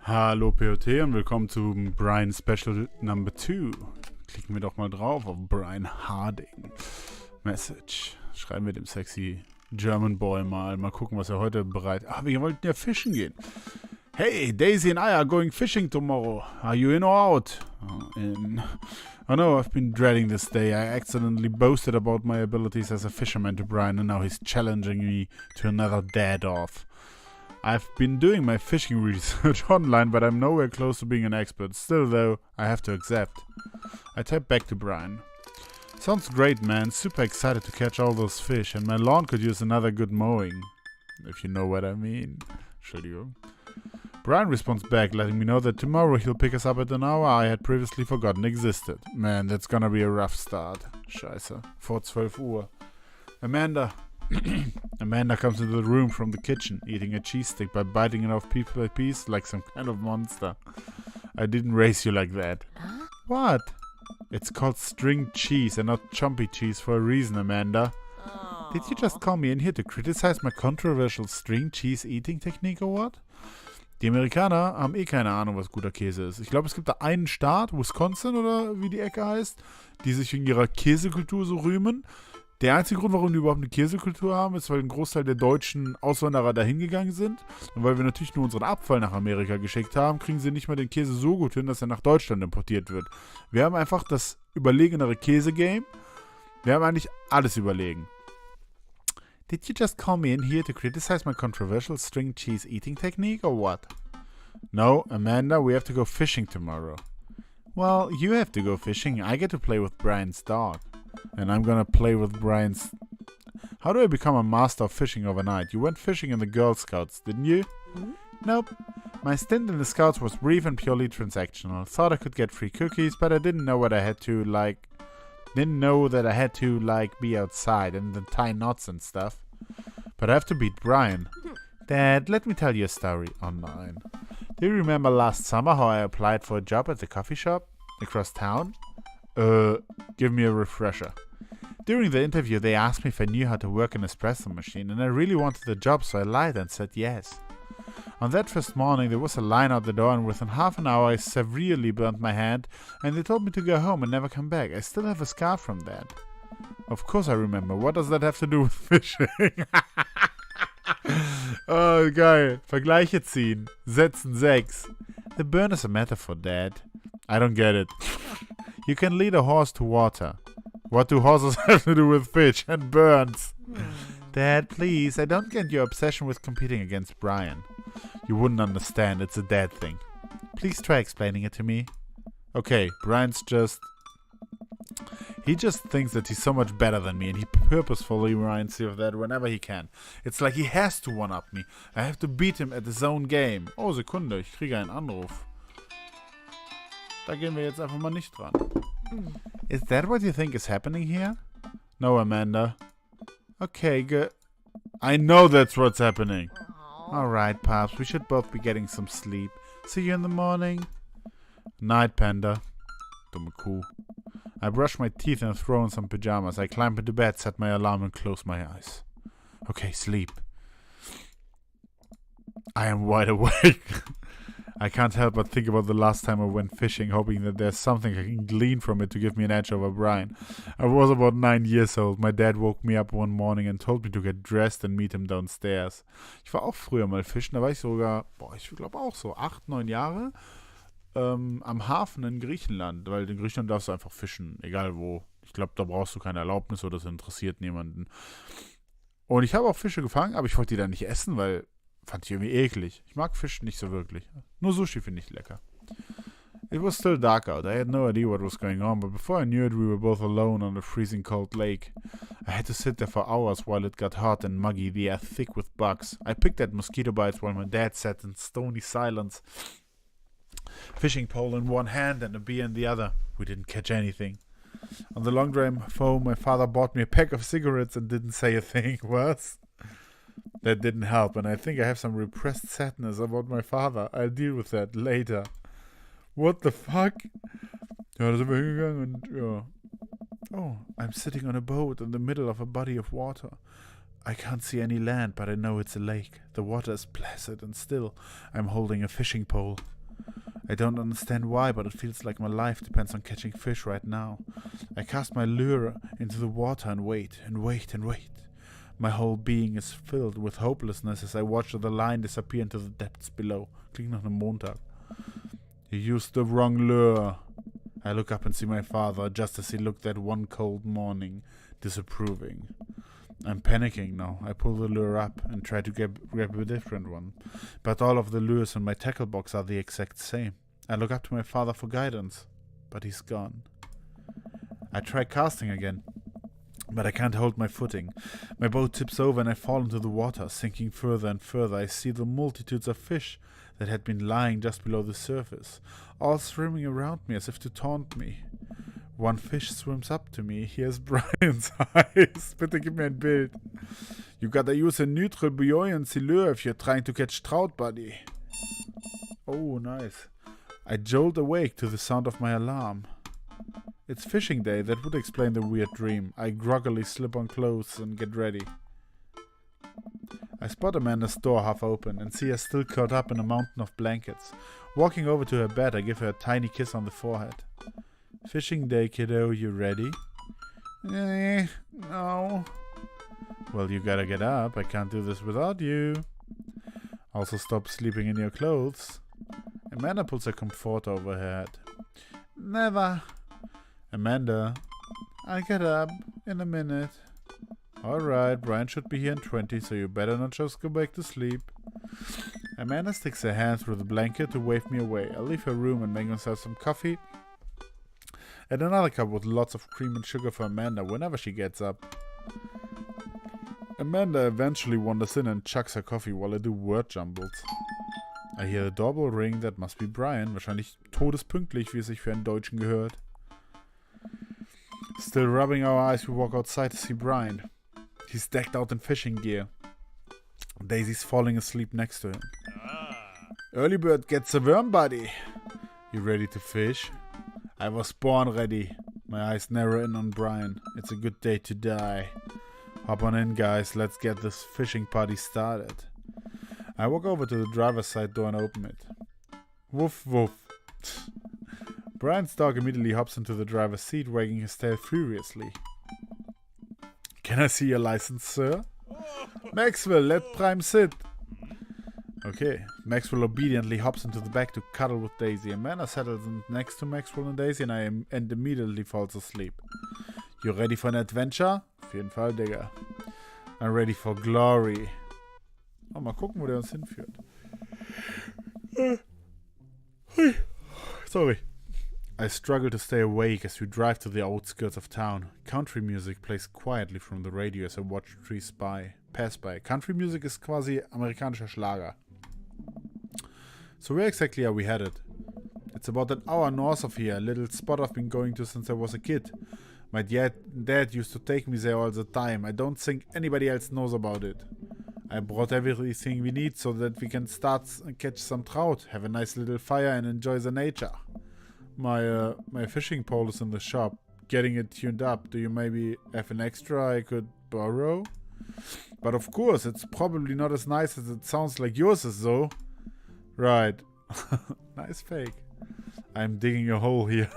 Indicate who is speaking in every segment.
Speaker 1: Hallo POT und willkommen zum Brian Special Number 2. Klicken wir doch mal drauf auf Brian Harding. Message. Schreiben wir dem sexy German Boy mal gucken, was er heute bereit... wir wollten ja fischen gehen. Hey, Daisy and I are going fishing tomorrow. Are you in or out? In. Oh no, I've been dreading this day. I accidentally boasted about my abilities as a fisherman to Brian, and now he's challenging me to another dad-off. I've been doing my fishing research online, but I'm nowhere close to being an expert. Still, though, I have to accept. I type back to Brian. Sounds great, man. Super excited to catch all those fish, and my lawn could use another good mowing. If you know what I mean. Entschuldigung. Brian responds back, letting me know that tomorrow he'll pick us up at an hour I had previously forgotten existed. Man, that's gonna be a rough start. Scheiße. Vor 12 Uhr. Amanda comes into the room from the kitchen, eating a cheese stick by biting it off piece by piece like some kind of monster. I didn't raise you like that.
Speaker 2: Huh?
Speaker 1: What? It's called string cheese and not chumpy cheese for a reason, Amanda.
Speaker 2: Aww.
Speaker 1: Did you just call me in here to criticize my controversial string cheese eating technique or what? Die Amerikaner haben keine Ahnung, was guter Käse ist. Ich glaube, es gibt da einen Staat, Wisconsin oder wie die Ecke heißt, die sich wegen ihrer Käsekultur so rühmen. Der einzige Grund, warum die überhaupt eine Käsekultur haben, ist, weil ein Großteil der deutschen Auswanderer dahin gegangen sind. Und weil wir natürlich nur unseren Abfall nach Amerika geschickt haben, kriegen sie nicht mal den Käse so gut hin, dass er nach Deutschland importiert wird. Wir haben einfach das überlegenere Käse-Game. Wir haben eigentlich alles überlegen. Did you just call me in here to criticize my controversial string cheese eating technique or what? No, Amanda, we have to go fishing tomorrow. Well, you have to go fishing. I get to play with Brian's dog. And I'm gonna play with Brian's... How do I become a master of fishing overnight? You went fishing in the Girl Scouts, didn't you?
Speaker 2: Hmm?
Speaker 1: Nope. My stint in the Scouts was brief and purely transactional. Thought I could get free cookies, but I didn't know what I had to, be outside and then tie knots and stuff. But I have to beat Brian. Dad, let me tell you a story online. Do you remember last summer how I applied for a job at the coffee shop across town? Give me a refresher. During the interview, they asked me if I knew how to work an espresso machine, and I really wanted the job, so I lied and said yes. On that first morning, there was a line out the door, and within half an hour, I severely burnt my hand, and they told me to go home and never come back. I still have a scar from that. Of course I remember. What does that have to do with fishing? Oh, geil. Vergleiche ziehen. Setzen 6. The burn is a metaphor, Dad. I don't get it. You can lead a horse to water. What do horses have to do with fish and burns? Dad, please, I don't get your obsession with competing against Brian. You wouldn't understand, it's a dad thing. Please try explaining it to me. Okay, Brian's he just thinks that he's so much better than me, and he purposefully reminds me of that whenever he can. It's like he has to one-up me. I have to beat him at his own game. Oh, Sekunde, ich kriege einen Anruf. Da gehen wir jetzt einfach mal nicht dran. Is that what you think is happening here? No, Amanda. Okay, good. I know that's what's happening. Alright, Pops, we should both be getting some sleep. See you in the morning. Night, Panda. Dumme Kuh. I brush my teeth and throw on some pajamas. I climb into bed, set my alarm, and close my eyes. Okay, sleep. I am wide awake. I can't help but think about the last time I went fishing, hoping that there's something I can glean from it to give me an edge over Brian. I was about 9 years old. My dad woke me up one morning and told me to get dressed and meet him downstairs. Ich war auch früher mal fischen, da war ich sogar, ich glaube auch so 8, 9 Jahre. Am Hafen in Griechenland, weil in Griechenland darfst du einfach fischen, egal wo. Ich glaube, da brauchst du keine Erlaubnis oder das interessiert niemanden. Und ich habe auch Fische gefangen, aber ich wollte die dann nicht essen, weil fand ich irgendwie eklig. Ich mag Fisch nicht so wirklich. Nur Sushi finde ich lecker. It was still dark out. I had no idea what was going on, but before I knew it, we were both alone on a freezing cold lake. I had to sit there for hours while it got hot and muggy, the air thick with bugs. I picked at mosquito bites while my dad sat in stony silence. Fishing pole in one hand and a beer in the other. We didn't catch anything. On the long drive home, my father bought me a pack of cigarettes and didn't say a thing. What? That didn't help, and I think I have some repressed sadness about my father. I'll deal with that later. What the fuck? Ja, da sind wir hingegangen und ja. Oh, I'm sitting on a boat in the middle of a body of water. I can't see any land, but I know it's a lake. The water is placid and still. I'm holding a fishing pole. I don't understand why, but it feels like my life depends on catching fish right now. I cast my lure into the water and wait, and wait, and wait. My whole being is filled with hopelessness as I watch the line disappear into the depths below. Klingt nach einem Montag. You used the wrong lure. I look up and see my father, just as he looked that one cold morning, disapproving. I'm panicking now. I pull the lure up and try to grab a different one. But all of the lures in my tackle box are the exact same. I look up to my father for guidance, but he's gone. I try casting again, but I can't hold my footing. My boat tips over and I fall into the water, sinking further and further. I see the multitudes of fish that had been lying just below the surface, all swimming around me as if to taunt me. One fish swims up to me. Here's Brian's eyes. Bitte gib mir ein Bild. You gotta use a neutral buoyancy lure if you're trying to catch trout, buddy. Oh, nice. I jolt awake to the sound of my alarm. It's fishing day. That would explain the weird dream. I groggily slip on clothes and get ready. I spot Amanda's door half open and see her still curled up in a mountain of blankets. Walking over to her bed, I give her a tiny kiss on the forehead. Fishing day, kiddo. You ready? No. Well, you gotta get up. I can't do this without you. Also, stop sleeping in your clothes. Amanda pulls her comforter over her head. Never. Amanda. I'll get up in a minute. Alright, Brian should be here in 20, so you better not just go back to sleep. Amanda sticks her hand through the blanket to wave me away. I leave her room and make myself some coffee and another cup with lots of cream and sugar for Amanda whenever she gets up. Amanda eventually wanders in and chucks her coffee while I do word jumbles. I hear the doorbell ring, that must be Brian, wahrscheinlich todespünktlich, wie es sich für einen Deutschen gehört. Still rubbing our eyes, we walk outside to see Brian. He's decked out in fishing gear. Daisy's falling asleep next to him. Early bird gets a worm, buddy. You ready to fish? I was born ready. My eyes narrow in on Brian. It's a good day to die. Hop on in, guys. Let's get this fishing party started. I walk over to the driver's side door and open it. Woof, woof. Brian's dog immediately hops into the driver's seat, wagging his tail furiously. Can I see your license, sir? Maxwell, let Prime sit. Okay, Maxwell obediently hops into the back to cuddle with Daisy. Amanda settles in next to Maxwell and Daisy and immediately falls asleep. You ready for an adventure? Auf jeden Fall, Digga. I'm ready for glory. Oh, mal gucken, wo der uns hinführt. Sorry. I struggle to stay awake as we drive to the outskirts of town. Country music plays quietly from the radio as I watch trees pass by. Country music is quasi amerikanischer Schlager. So where exactly are we headed? It's about an hour north of here, a little spot I've been going to since I was a kid. My dad used to take me there all the time. I don't think anybody else knows about it. I brought everything we need so that we can start and catch some trout, have a nice little fire and enjoy the nature. My fishing pole is in the shop, getting it tuned up. Do you maybe have an extra I could borrow? But of course, it's probably not as nice as it sounds like yours is, though. Right. Nice fake. I'm digging a hole here.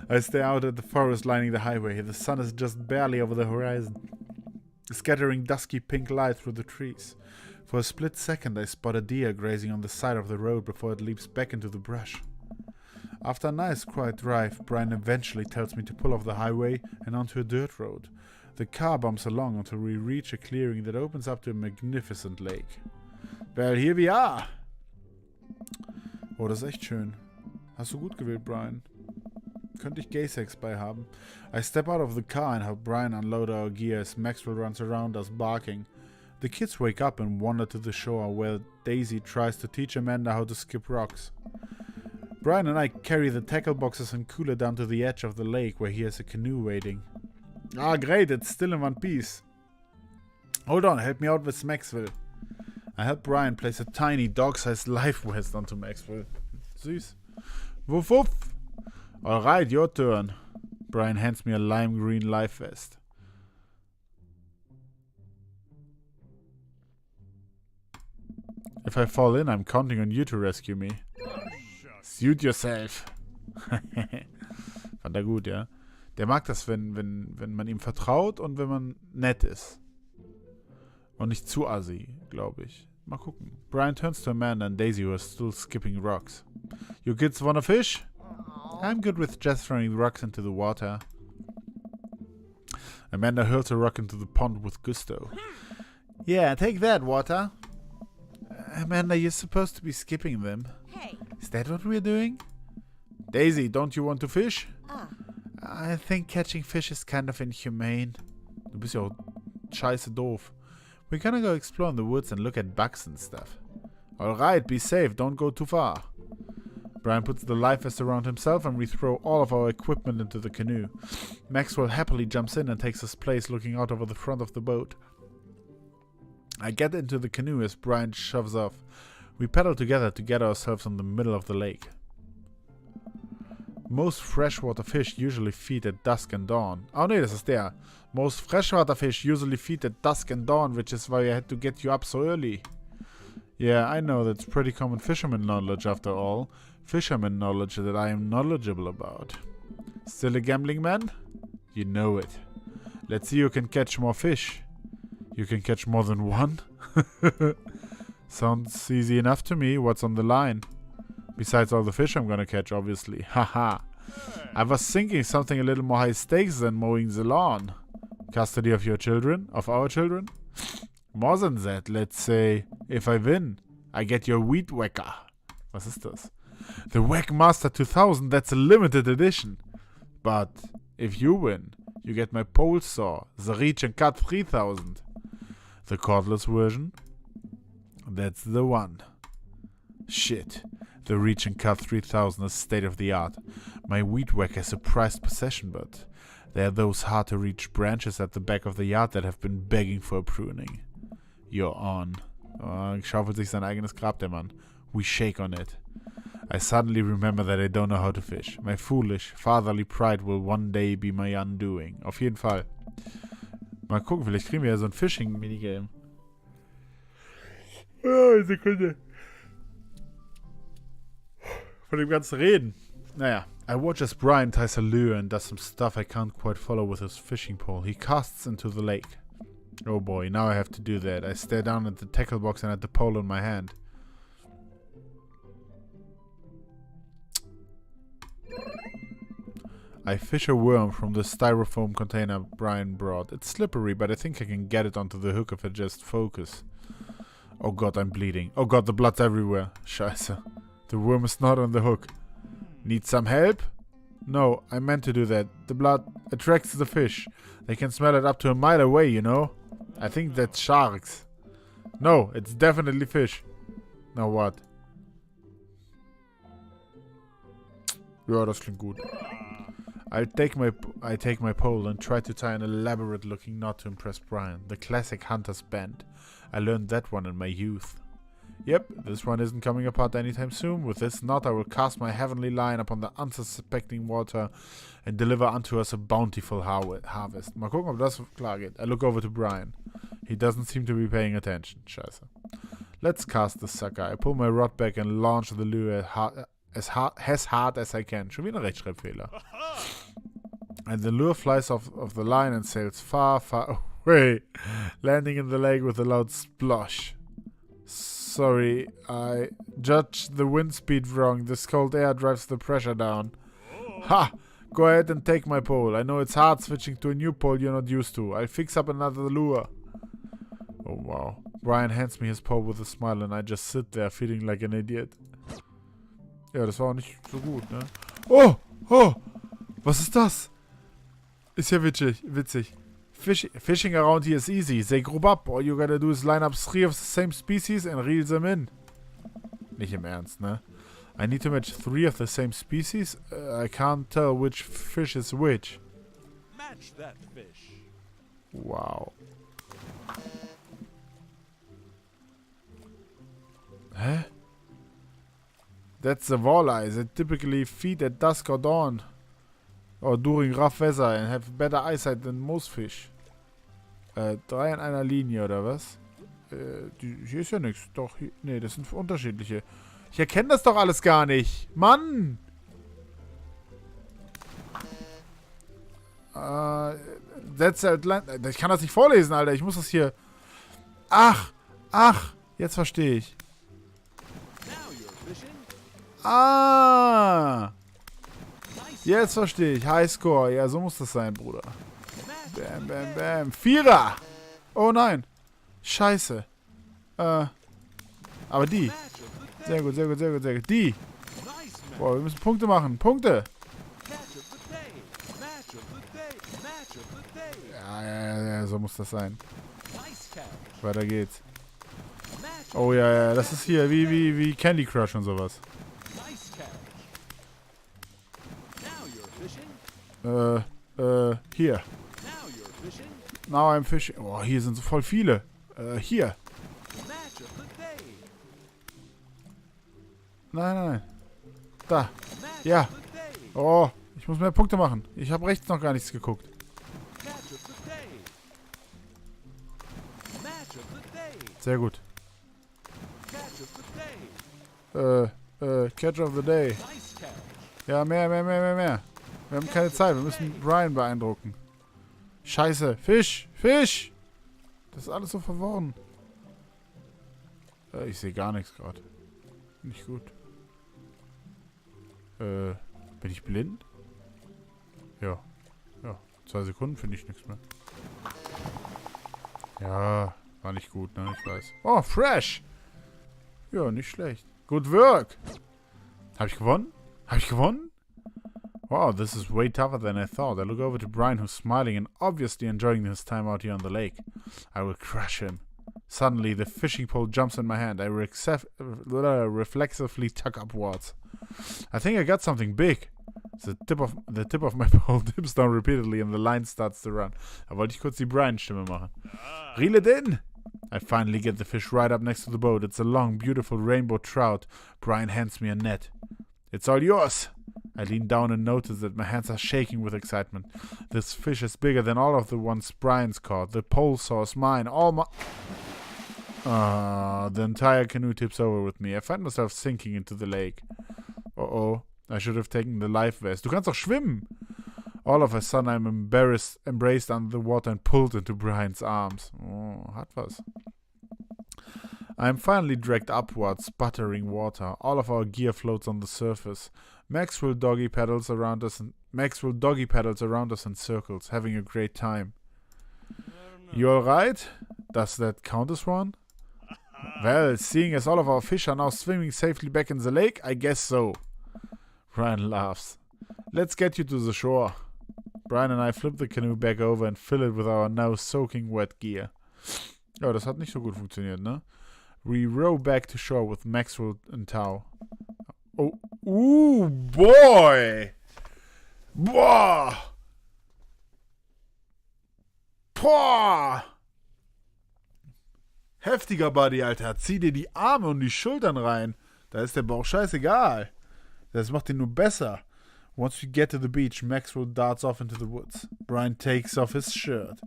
Speaker 1: I stay out at the forest lining the highway. The sun is just barely over the horizon, scattering dusky pink light through the trees. For a split second, I spot a deer grazing on the side of the road before it leaps back into the brush. After a nice quiet drive, Brian eventually tells me to pull off the highway and onto a dirt road. The car bumps along until we reach a clearing that opens up to a magnificent lake. Well, here we are! Oh, das ist echt schön. Hast du gut gewählt, Brian. Könnte ich Gay-Sex bei haben. I step out of the car and help Brian unload our gear as Maxwell runs around us barking. The kids wake up and wander to the shore where Daisy tries to teach Amanda how to skip rocks. Brian and I carry the tackle boxes and cooler down to the edge of the lake where he has a canoe waiting. Ah, great, it's still in one piece. Hold on, help me out with Maxwell. I help Brian place a tiny dog-sized life vest onto Maxwell. Süß. Woof woof. Alright, your turn. Brian hands me a lime green life vest. If I fall in, I'm counting on you to rescue me. Suit yourself. Fand er gut, ja. Der mag das, wenn man ihm vertraut und wenn man nett ist. Und nicht zu assi, glaube ich. Mal gucken. Brian turns to Amanda and Daisy, who are still skipping rocks. You kids wanna fish? I'm good with just throwing rocks into the water. Amanda hurls a rock into the pond with gusto. Yeah, take that, water. Amanda, you're supposed to be skipping them.
Speaker 2: Hey.
Speaker 1: Is that what we're doing? Daisy, don't you want to fish? I think catching fish is kind of inhumane. Du bist ja auch scheiße doof. We're gonna go explore in the woods and look at bugs and stuff. Alright, be safe, don't go too far. Brian puts the life vest around himself and we throw all of our equipment into the canoe. Maxwell happily jumps in and takes his place looking out over the front of the boat. I get into the canoe as Brian shoves off. We paddle together to get ourselves in the middle of the lake. Most freshwater fish usually feed at dusk and dawn. Oh nee, das ist der. Most freshwater fish usually feed at dusk and dawn, which is why I had to get you up so early. Yeah, I know, that's pretty common fisherman knowledge after all. Fisherman knowledge that I am knowledgeable about. Still a gambling man? You know it. Let's see who can catch more fish. You can catch more than one? Sounds easy enough to me. What's on the line? Besides all the fish I'm gonna catch, obviously. Haha. I was thinking something a little more high stakes than mowing the lawn. Custody of your children? Of our children? More than that, let's say, if I win, I get your weed whacker. Was ist das? The Whack Master 2000, that's a limited edition. But if you win, you get my pole saw, the Reach and Cut 3000. The cordless version? That's the one. Shit. The Reach and Cut 3000 is state of the art. My weed whacker is a prized possession, but there are those hard to reach branches at the back of the yard that have been begging for a pruning. You're on. Schaufelt sich sein eigenes Grab, der Mann. We shake on it. I suddenly remember that I don't know how to fish. My foolish, fatherly pride will one day be my undoing. Auf jeden Fall. Mal gucken, vielleicht kriegen wir ja so ein Fishing-Minigame. Oh, Sekunde. Von dem ganzen Reden. Naja. I watch as Brian ties a lure and does some stuff I can't quite follow with his fishing pole. He casts into the lake. Oh boy, now I have to do that. I stare down at the tackle box and at the pole in my hand. I fish a worm from the styrofoam container Brian brought. It's slippery, but I think I can get it onto the hook if I just focus. Oh god, I'm bleeding. Oh god, the blood's everywhere. Scheiße. The worm is not on the hook. Need some help? No, I meant to do that. The blood attracts the fish. They can smell it up to a mile away, you know? I think that's sharks. No, it's definitely fish. Now what? Ja, das klingt gut. I take my pole and try to tie an elaborate-looking knot to impress Brian. The classic hunter's bend. I learned that one in my youth. Yep, this one isn't coming apart anytime soon. With this knot, I will cast my heavenly line upon the unsuspecting water and deliver unto us a bountiful harvest. Mal gucken, ob das klar geht. I look over to Brian. He doesn't seem to be paying attention. Scheiße. Let's cast the sucker. I pull my rod back and launch the lure as hard as I can. Schon wieder ein Rechtschreibfehler. And the lure flies off of the line and sails far, far away, landing in the lake with a loud splosh. Sorry, I judged the wind speed wrong. This cold air drives the pressure down. Ha! Go ahead and take my pole. I know it's hard switching to a new pole you're not used to. I'll fix up another lure. Oh wow. Brian hands me his pole with a smile and I just sit there feeling like an idiot. Ja, das war auch nicht so gut, ne? Oh! Oh! Was ist das? Ist ja witzig. Fishing around here is easy. They group up. All you gotta do is line up 3 of the same species and reel them in. Nicht im Ernst, ne? I need to match 3 of the same species? I can't tell which fish is which.
Speaker 3: Match that fish.
Speaker 1: Wow. Hä? That's the walleye. They typically feed at dusk or dawn. Or during rough weather and have better eyesight than most fish. 3 in einer Linie, oder was? Hier ist ja nichts. Doch, hier, nee, das sind unterschiedliche. Ich erkenne das doch alles gar nicht. Mann! Ich kann das nicht vorlesen, Alter. Ich muss das hier... Ach! Jetzt verstehe ich. Jetzt verstehe ich. Highscore. Ja, so muss das sein, Bruder. Bam, bam, bam. Vierer! Oh nein. Scheiße. Aber die. Sehr gut. Die. Boah, wir müssen Punkte machen. Punkte. Ja, so muss das sein. Weiter geht's. Oh ja, das ist hier wie Candy Crush und sowas. Hier. Now I'm fishing. Oh, hier sind so voll viele. Hier. Nein. Da. Ja. Oh, ich muss mehr Punkte machen. Ich habe rechts noch gar nichts geguckt. Sehr gut. Catch of the Day. Ja, mehr. Wir haben keine Zeit. Wir müssen Brian beeindrucken. Scheiße. Fisch. Das ist alles so verworren. Ich sehe gar nichts gerade. Nicht gut. Bin ich blind? Ja. 2 Sekunden finde ich nichts mehr. Ja, war nicht gut, ne? Ich weiß. Oh, fresh! Ja, nicht schlecht. Good work! Habe ich gewonnen? Wow, this is way tougher than I thought. I look over to Brian, who's smiling and obviously enjoying his time out here on the lake. I will crush him. Suddenly, the fishing pole jumps in my hand. I reflexively tug upwards. I think I got something big. The tip of my pole dips down repeatedly and the line starts to run. Da wollte ich kurz die Brian-Stimme machen. Reel it in! I finally get the fish right up next to the boat. It's a long, beautiful rainbow trout. Brian hands me a net. It's all yours! I lean down and notice that my hands are shaking with excitement. This fish is bigger than all of the ones Brian's caught. The pole saw is mine. All my... the entire canoe tips over with me. I find myself sinking into the lake. Uh-oh. I should have taken the life vest. Du kannst doch schwimmen! All of a sudden I'm embraced under the water and pulled into Brian's arms. Oh, hat was. I'm finally dragged upwards, sputtering water. All of our gear floats on the surface. Maxwell doggy paddles around us in circles, having a great time. You alright? Does that count as one? Well, seeing as all of our fish are now swimming safely back in the lake, I guess so. Brian laughs. Let's get you to the shore. Brian and I flip the canoe back over and fill it with our now soaking wet gear. Ja, das hat nicht so gut funktioniert, ne? We row back to shore with Maxwell and tow. Oh, ooh, boy! Boah! Boah! Heftiger Buddy, Alter. Zieh dir die Arme und die Schultern rein. Da ist der Bauch scheißegal. Das macht ihn nur besser. Once we get to the beach, Maxwell darts off into the woods. Brian takes off his shirt.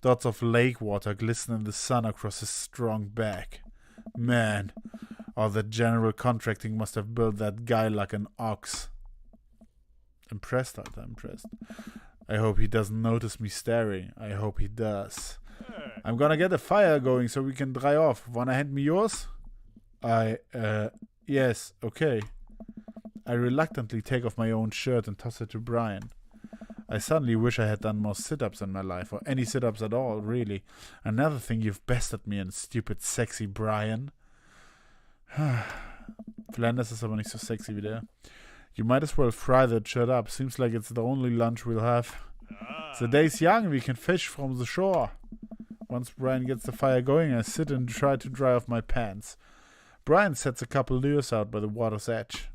Speaker 1: Dots of lake water glisten in the sun across his strong back. Man, all that general contracting must have built that guy like an ox. Impressed, Alter, impressed. I hope he doesn't notice me staring. I hope he does. I'm gonna get a fire going so we can dry off. Wanna hand me yours? Yes, okay. I reluctantly take off my own shirt and toss it to Brian. I suddenly wish I had done more sit-ups in my life, or any sit-ups at all, really. Another thing you've bested me in, stupid sexy Brian. Flanders ist aber nicht so sexy wie der. You might as well fry that shit up. Seems like it's the only lunch we'll have. The day's young, we can fish from the shore. Once Brian gets the fire going, I sit and try to dry off my pants. Brian sets a couple lures out by the water's edge.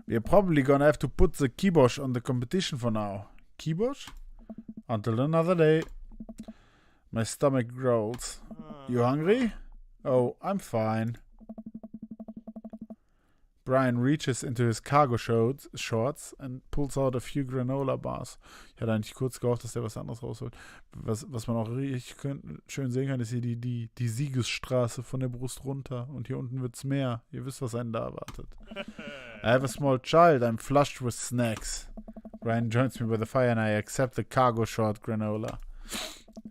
Speaker 1: We're probably gonna have to put the kibosh on the competition for now. Kibosh? Until another day. My stomach growls. You hungry? Oh, I'm fine. Brian reaches into his cargo shorts and pulls out a few granola bars. Ich hatte eigentlich kurz gehofft, dass der was anderes rausholt. Was man auch richtig schön sehen kann, ist hier die Siegesstraße von der Brust runter. Und hier unten wird's mehr. Ihr wisst, was einen da erwartet. I have a small child. I'm flushed with snacks. Brian joins me by the fire and I accept the cargo short granola.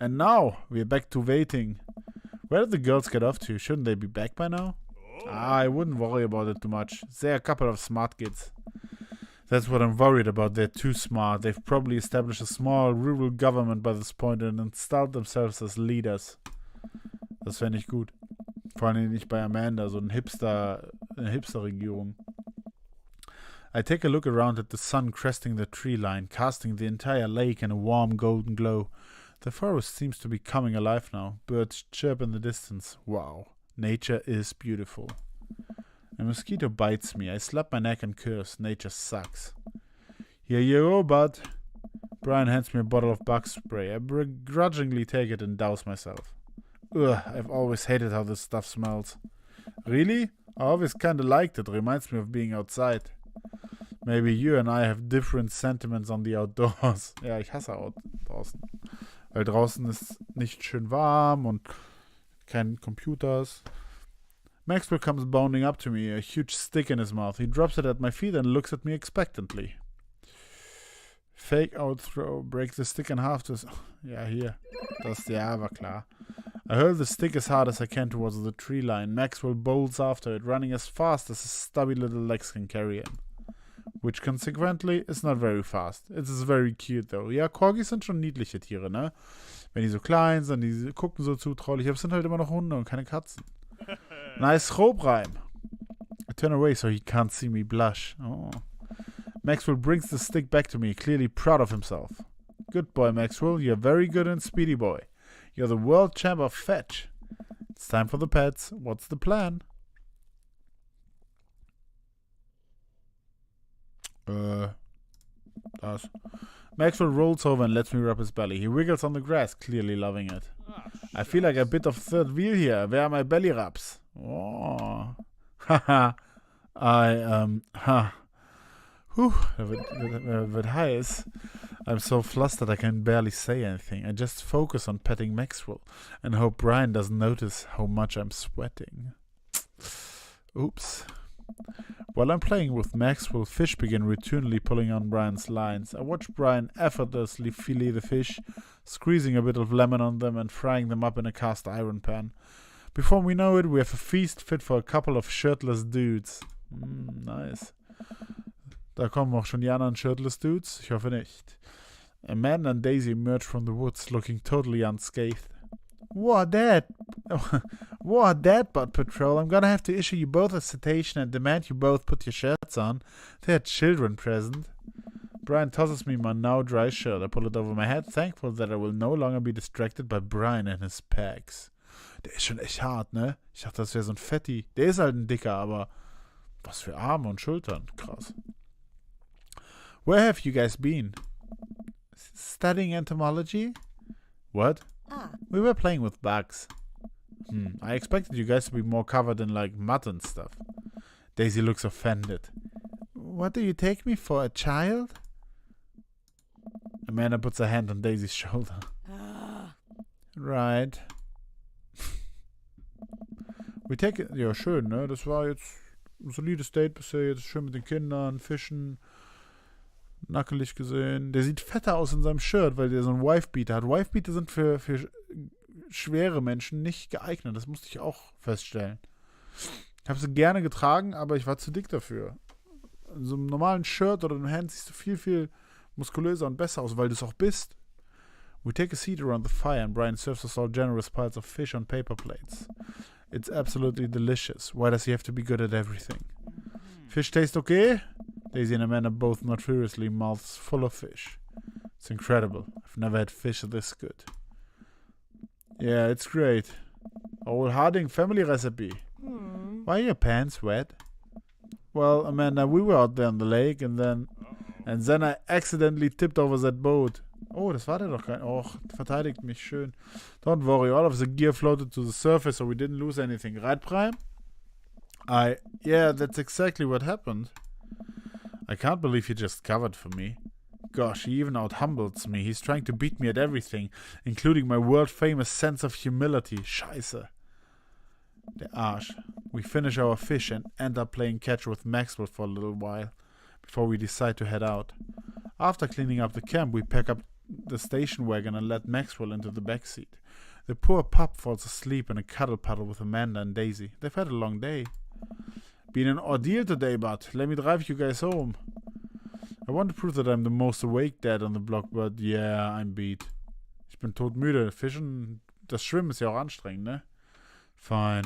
Speaker 1: And now, we're back to waiting. Where did the girls get off to? Shouldn't they be back by now? I wouldn't worry about it too much. They're a couple of smart kids. That's what I'm worried about. They're too smart. They've probably established a small rural government by this point and installed themselves as leaders. Das fände ich gut. Vor allem nicht bei Amanda, so eine Hipster-Regierung. I take a look around at the sun cresting the tree line, casting the entire lake in a warm golden glow. The forest seems to be coming alive now. Birds chirp in the distance. Wow. Nature is beautiful. A mosquito bites me. I slap my neck and curse. Nature sucks. Here you go, bud. Brian hands me a bottle of bug spray. I begrudgingly take it and douse myself. Ugh, I've always hated how this stuff smells. Really? I always kinda liked it. Reminds me of being outside. Maybe you and I have different sentiments on the outdoors. Ja, ich hasse draußen. Weil draußen ist nicht schön warm und kein Computers. Maxwell comes bounding up to me, a huge stick in his mouth. He drops it at my feet and looks at me expectantly. Fake out throw, break the stick in half to... Ja, hier. Ja, war klar. I hurl the stick as hard as I can towards the tree line. Maxwell bolts after it, running as fast as his stubby little legs can carry him. Which consequently is not very fast. It is very cute though. Ja, Corgis sind schon niedliche Tiere, ne? Wenn die so klein sind, die gucken so zutraulich. Aber es sind halt immer noch Hunde und keine Katzen. Nice Robrheim. I turn away so he can't see me blush. Oh. Maxwell brings the stick back to me, clearly proud of himself. Good boy, Maxwell. You're very good and speedy boy. You're the world champ of fetch. It's time for the pets. What's the plan? Das. Maxwell rolls over and lets me rub his belly. He wiggles on the grass, clearly loving it. I feel like a bit of third wheel here. Where are my belly rubs? Oh. Haha. Whew. Wird heiß. I'm so flustered I can barely say anything. I just focus on petting Maxwell and hope Brian doesn't notice how much I'm sweating. Oops. While I'm playing with Maxwell, fish begin routinely pulling on Brian's lines. I watch Brian effortlessly fillet the fish, squeezing a bit of lemon on them and frying them up in a cast iron pan. Before we know it, we have a feast fit for a couple of shirtless dudes. Nice. Da kommen auch schon die anderen shirtless dudes? Ich hoffe nicht. Amanda and Daisy emerge from the woods, looking totally unscathed. What that, Butt Patrol? I'm gonna have to issue you both a citation and demand you both put your shirts on. They're children present. Brian tosses me my now dry shirt. I pull it over my head, thankful that I will no longer be distracted by Brian and his packs. Der ist schon echt hart, ne? Ich dachte, das wäre so ein Fetti. Der ist halt ein Dicker, aber was für Arme und Schultern. Krass. Where have you guys been? Studying entomology? What? We were playing with bugs. I expected you guys to be more covered in, like, mud and stuff. Daisy looks offended. What do you take me for, a child? Amanda puts a hand on Daisy's shoulder. Right. We take it... Ja, schön, ne? Das war jetzt ein solides Date bisher. Jetzt schön mit den Kindern, Fischen. Nackelig gesehen. Der sieht fetter aus in seinem Shirt, weil der so einen Wifebeater hat. Wifebeater sind für schwere Menschen nicht geeignet. Das musste ich auch feststellen. Ich habe sie gerne getragen, aber ich war zu dick dafür. In so einem normalen Shirt oder einem Hemd siehst du viel, viel muskulöser und besser aus, weil du es auch bist. We take a seat around the fire and Brian serves us all generous piles of fish on paper plates. It's absolutely delicious. Why does he have to be good at everything? Fish taste okay? Daisy and Amanda both nod furiously, mouths full of fish. It's incredible. I've never had fish this good. Yeah, it's great. Old Harding family recipe. Why are your pants wet? Well, Amanda, we were out there on the lake and then I accidentally tipped over that boat. Oh, das war der doch kein... Och, verteidigt mich schön. Don't worry, all of the gear floated to the surface so we didn't lose anything. Right, Prime? Yeah, that's exactly what happened. I can't believe he just covered for me. Gosh, he even out-humbles me. He's trying to beat me at everything, including my world-famous sense of humility. Scheiße. Der Arsch. We finish our fish and end up playing catch with Maxwell for a little while, before we decide to head out. After cleaning up the camp, we pack up the station wagon and let Maxwell into the back seat. The poor pup falls asleep in a cuddle puddle with Amanda and Daisy. They've had a long day. Been an ordeal today, but let me drive you guys home. I want to prove that I'm the most awake dad on the block, but yeah, I'm beat. Ich bin todmüde. Fischen, das Schwimmen ist ja auch anstrengend, ne? Fine.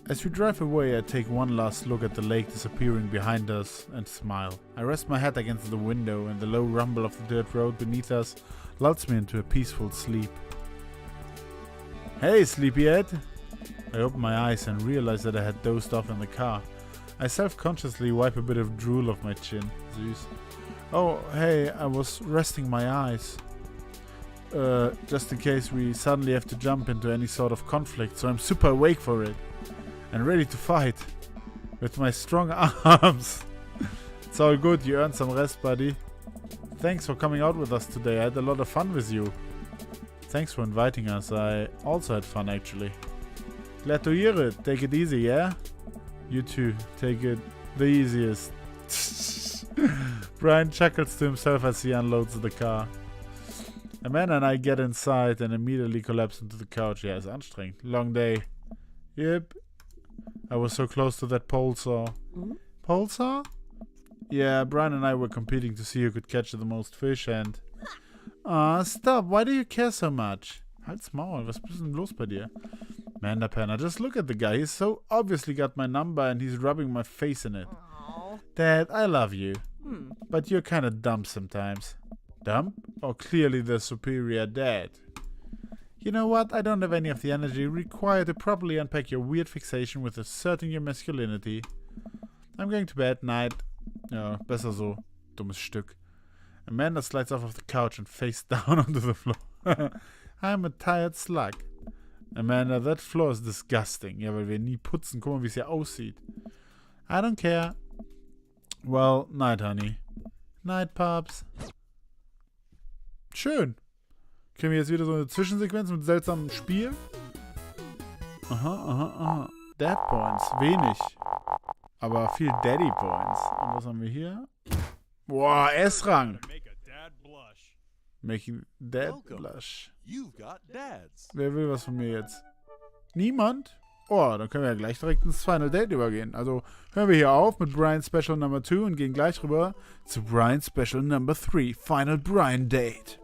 Speaker 1: As we drive away, I take one last look at the lake disappearing behind us and smile. I rest my head against the window, and the low rumble of the dirt road beneath us lulls me into a peaceful sleep. Hey, sleepyhead! I open my eyes and realize that I had dozed off in the car. I self-consciously wipe a bit of drool off my chin. Süß. Oh, hey, I was resting my eyes. Just in case we suddenly have to jump into any sort of conflict, so I'm super awake for it. And ready to fight. With my strong arms. It's all good, you earned some rest, buddy. Thanks for coming out with us today, I had a lot of fun with you. Thanks for inviting us, I also had fun actually. Glad to hear it, take it easy, yeah? You too, take it the easiest. Brian chuckles to himself as he unloads the car. Amanda and I get inside and immediately collapse into the couch. Yeah, it's anstrengend. Long day. Yep. I was so close to that pole saw. Pole saw? Yeah, Brian and I were competing to see who could catch the most fish and... stop. Why do you care so much? Halt's Maul, was ist denn los bei dir? Amanda Penner, just look at the guy. He's so obviously got my number and he's rubbing my face in it.
Speaker 2: Aww.
Speaker 1: Dad, I love you. But you're kinda dumb sometimes. Dumb? Or clearly the superior dad. You know what? I don't have any of the energy required to properly unpack your weird fixation with asserting your masculinity. I'm going to bed. Night. Ja, besser so. Dummes Stück. Amanda slides off of the couch and face down onto the floor. I'm a tired slug. Amanda, that floor is disgusting. Ja, weil wir nie putzen. Guck mal, wie es hier aussieht. I don't care. Well, night, honey. Night, Pups. Schön. Kriegen wir jetzt wieder so eine Zwischensequenz mit seltsamem Spiel? Aha. Dad Points. Wenig. Aber viel Daddy Points. Und was haben wir hier? Boah, S-Rang. Making Dad blush.
Speaker 3: You've got dads.
Speaker 1: Wer will was von mir jetzt? Niemand? Oh, dann können wir ja gleich direkt ins Final Date übergehen. Also hören wir hier auf mit Brian Special Number 2 und gehen gleich rüber zu Brian Special Number 3, Final Brian Date.